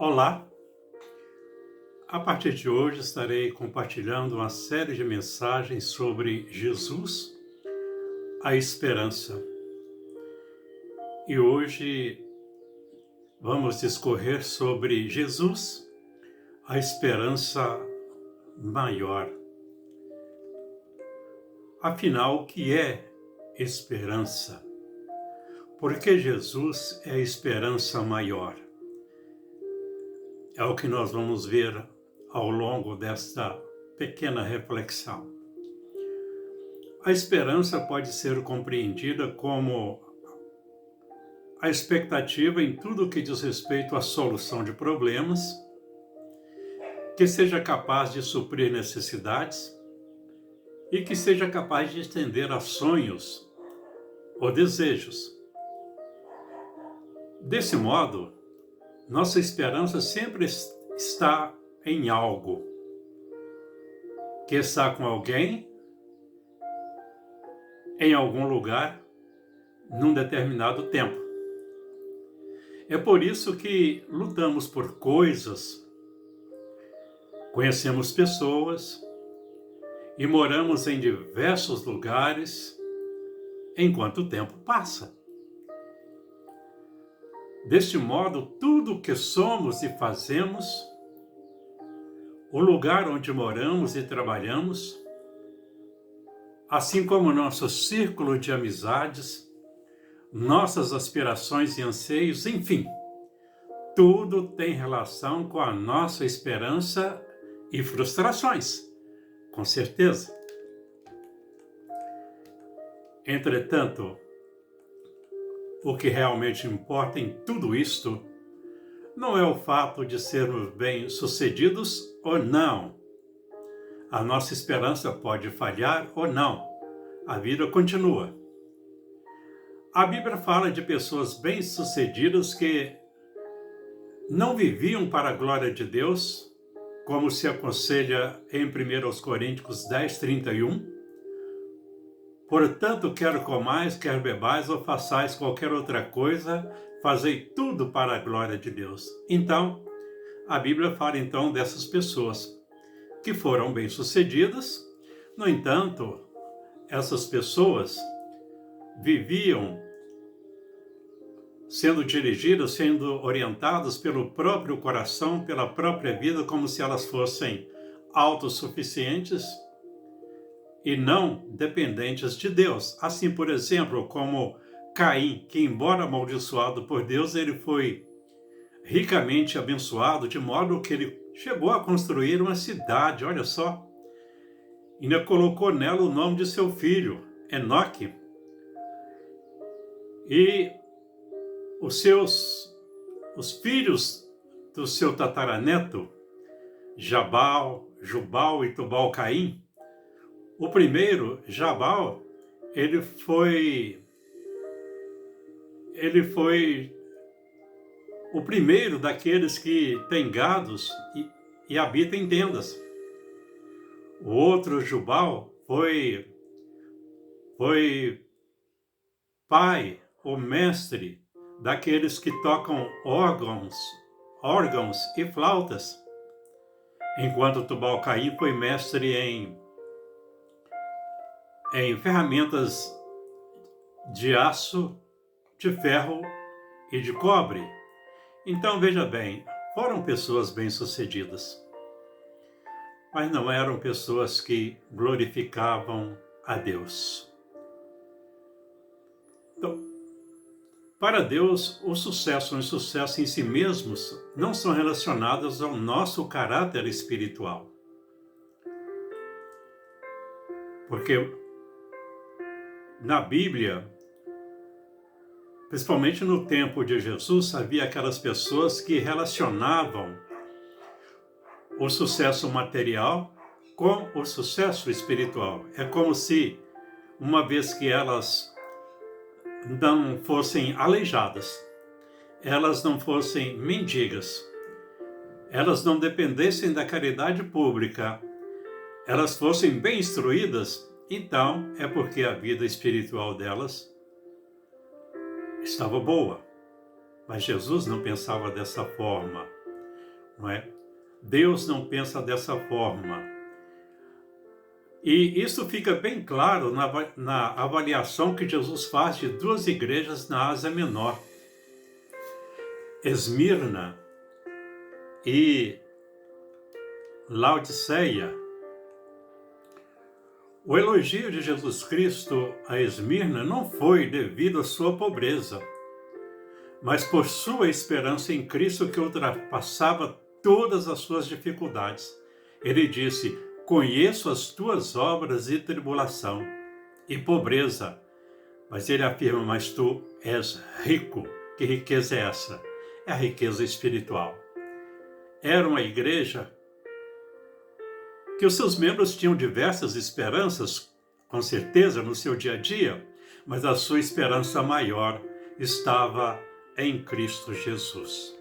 Olá! A partir de hoje estarei compartilhando uma série de mensagens sobre Jesus, a esperança. E hoje vamos discorrer sobre Jesus, a esperança maior. Afinal, o que é esperança? Porque Jesus é a esperança maior. É o que nós vamos ver ao longo desta pequena reflexão. A esperança pode ser compreendida como a expectativa em tudo que diz respeito à solução de problemas, que seja capaz de suprir necessidades e que seja capaz de estender a sonhos ou desejos. Desse modo, nossa esperança sempre está em algo, que está com alguém, em algum lugar, num determinado tempo. É por isso que lutamos por coisas, conhecemos pessoas e moramos em diversos lugares enquanto o tempo passa. Deste modo, tudo o que somos e fazemos, o lugar onde moramos e trabalhamos, assim como nosso círculo de amizades, nossas aspirações e anseios, enfim, tudo tem relação com a nossa esperança e frustrações, com certeza. Entretanto, o que realmente importa em tudo isto não é o fato de sermos bem-sucedidos ou não. A nossa esperança pode falhar ou não. A vida continua. A Bíblia fala de pessoas bem-sucedidas que não viviam para a glória de Deus, como se aconselha em 1 Coríntios 10, 31. Portanto, quer comais, quer bebais ou façais qualquer outra coisa, fazei tudo para a glória de Deus. Então, a Bíblia fala então dessas pessoas que foram bem-sucedidas. No entanto, essas pessoas viviam sendo dirigidas, sendo orientadas pelo próprio coração, pela própria vida, como se elas fossem autossuficientes e não dependentes de Deus. Assim, por exemplo, como Caim, que embora amaldiçoado por Deus, ele foi ricamente abençoado, de modo que ele chegou a construir uma cidade, olha só, ainda colocou nela o nome de seu filho, Enoque, e os filhos do seu tataraneto, Jabal, Jubal e Tubal-Caim. O primeiro, Jabal, ele foi o primeiro daqueles que têm gados e habitam em tendas. O outro, Jubal, foi pai ou mestre daqueles que tocam órgãos e flautas, enquanto Tubal-Caim foi mestre em ferramentas de aço, de ferro e de cobre. Então, veja bem, foram pessoas bem-sucedidas, mas não eram pessoas que glorificavam a Deus. Então, para Deus, o sucesso e o insucesso em si mesmos não são relacionados ao nosso caráter espiritual. Porque na Bíblia, principalmente no tempo de Jesus, havia aquelas pessoas que relacionavam o sucesso material com o sucesso espiritual. É como se, uma vez que elas não fossem aleijadas, elas não fossem mendigas, elas não dependessem da caridade pública, elas fossem bem instruídas, então é porque a vida espiritual delas estava boa. Mas Jesus não pensava dessa forma. não é? Deus não pensa dessa forma. E isso fica bem claro na avaliação que Jesus faz de duas igrejas na Ásia Menor, Esmirna e Laodiceia. O elogio de Jesus Cristo a Esmirna não foi devido à sua pobreza, mas por sua esperança em Cristo que ultrapassava todas as suas dificuldades. Ele disse: conheço as tuas obras e tribulação e pobreza. Mas ele afirma: mas tu és rico. Que riqueza é essa? É a riqueza espiritual. Era uma igreja que os seus membros tinham diversas esperanças, com certeza, no seu dia a dia, mas a sua esperança maior estava em Cristo Jesus.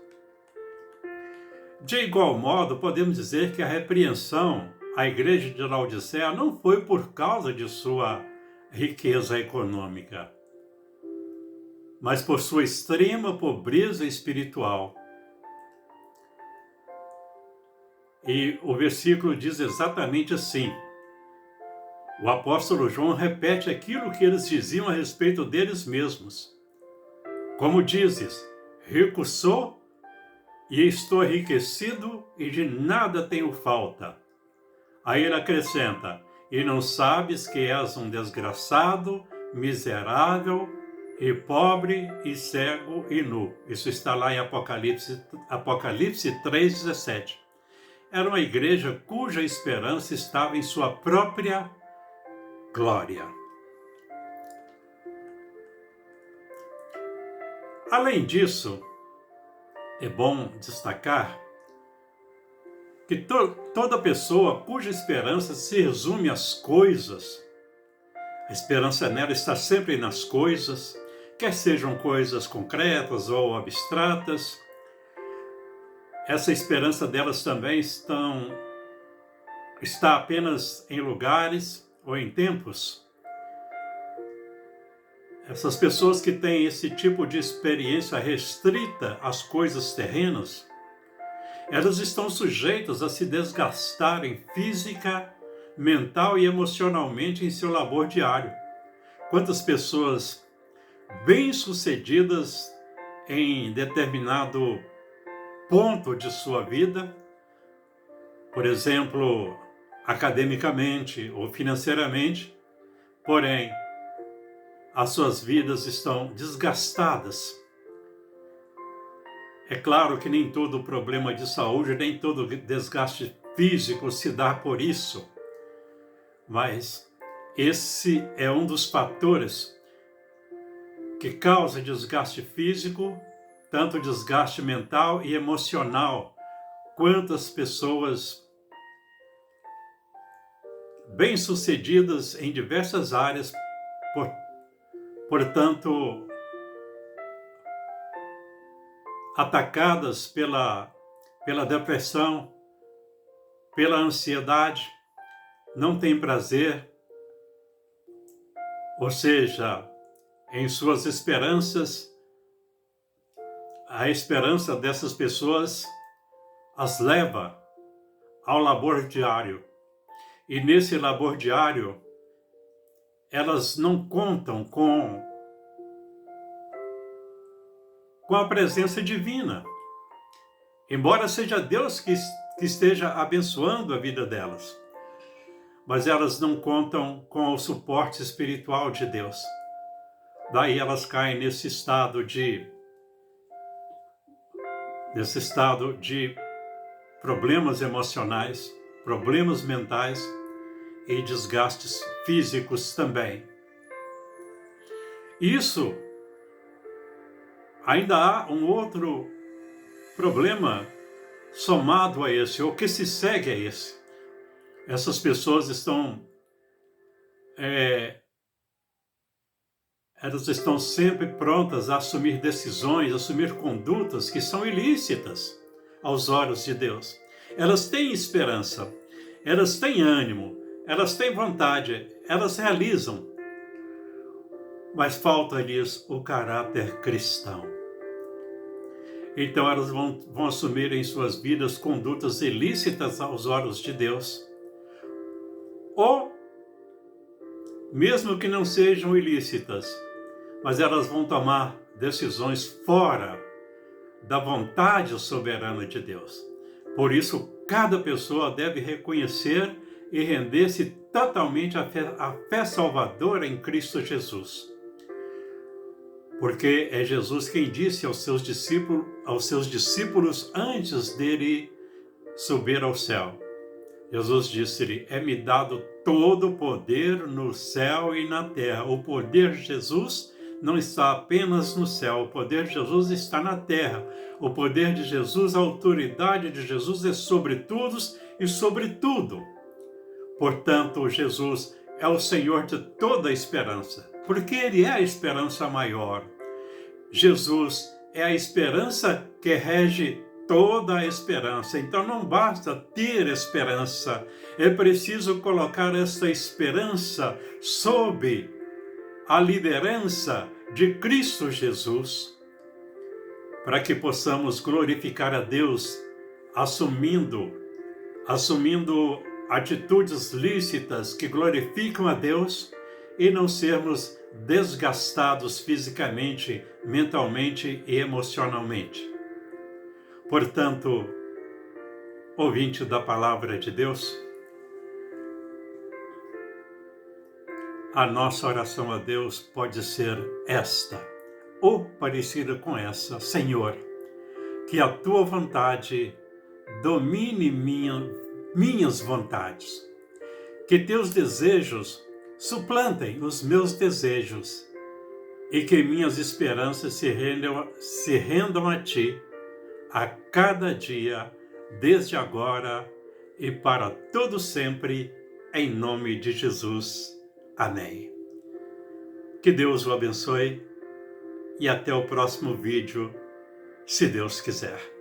De igual modo, podemos dizer que a repreensão à igreja de Laodiceia não foi por causa de sua riqueza econômica, mas por sua extrema pobreza espiritual. E o versículo diz exatamente assim. O apóstolo João repete aquilo que eles diziam a respeito deles mesmos. Como dizes, rico sou e estou enriquecido e de nada tenho falta. Aí ele acrescenta: e não sabes que és um desgraçado, miserável e pobre e cego e nu. Isso está lá em Apocalipse 3,17. Era uma igreja cuja esperança estava em sua própria glória. Além disso, é bom destacar que toda pessoa cuja esperança se resume às coisas, a esperança nela está sempre nas coisas, quer sejam coisas concretas ou abstratas. Essa esperança delas também está apenas em lugares ou em tempos. Essas pessoas que têm esse tipo de experiência restrita às coisas terrenas, elas estão sujeitas a se desgastarem física, mental e emocionalmente em seu labor diário. Quantas pessoas bem-sucedidas em determinado ponto de sua vida, por exemplo, academicamente ou financeiramente, porém, as suas vidas estão desgastadas. É claro que nem todo problema de saúde, nem todo desgaste físico se dá por isso, mas esse é um dos fatores que causa desgaste físico, tanto desgaste mental e emocional. Quantas pessoas bem-sucedidas em diversas áreas, portanto, atacadas pela depressão, pela ansiedade, não têm prazer, ou seja, em suas esperanças, a esperança dessas pessoas as leva ao labor diário. E nesse labor diário, elas não contam com a presença divina. Embora seja Deus que esteja abençoando a vida delas, mas elas não contam com o suporte espiritual de Deus. Daí elas caem nesse estado de problemas emocionais, problemas mentais e desgastes físicos também. Isso, ainda há um outro problema somado a esse, ou que se segue a esse. Essas pessoas elas estão sempre prontas a assumir decisões, assumir condutas que são ilícitas aos olhos de Deus. Elas têm esperança, elas têm ânimo, elas têm vontade, elas realizam, mas falta-lhes o caráter cristão. Então elas vão assumir em suas vidas condutas ilícitas aos olhos de Deus. Ou, mesmo que não sejam ilícitas, mas elas vão tomar decisões fora da vontade soberana de Deus. Por isso, cada pessoa deve reconhecer e render-se totalmente à fé salvadora em Cristo Jesus. Porque é Jesus quem disse aos seus discípulos antes dele subir ao céu. Jesus disse-lhe: é-me dado todo o poder no céu e na terra. O poder de Jesus não está apenas no céu, o poder de Jesus está na terra. O poder de Jesus, a autoridade de Jesus é sobre todos e sobre tudo. Portanto, Jesus é o Senhor de toda a esperança, porque Ele é a esperança maior. Jesus é a esperança que rege toda a esperança. Então não basta ter esperança, é preciso colocar essa esperança sob a liderança de Cristo Jesus, para que possamos glorificar a Deus assumindo atitudes lícitas que glorificam a Deus e não sermos desgastados fisicamente, mentalmente e emocionalmente. Portanto, ouvinte da palavra de Deus, a nossa oração a Deus pode ser esta, ou parecida com essa: Senhor, que a Tua vontade domine minhas vontades, que Teus desejos suplantem os meus desejos e que minhas esperanças se rendam a Ti a cada dia, desde agora e para todo sempre, em nome de Jesus. Amém. Que Deus o abençoe e até o próximo vídeo, se Deus quiser.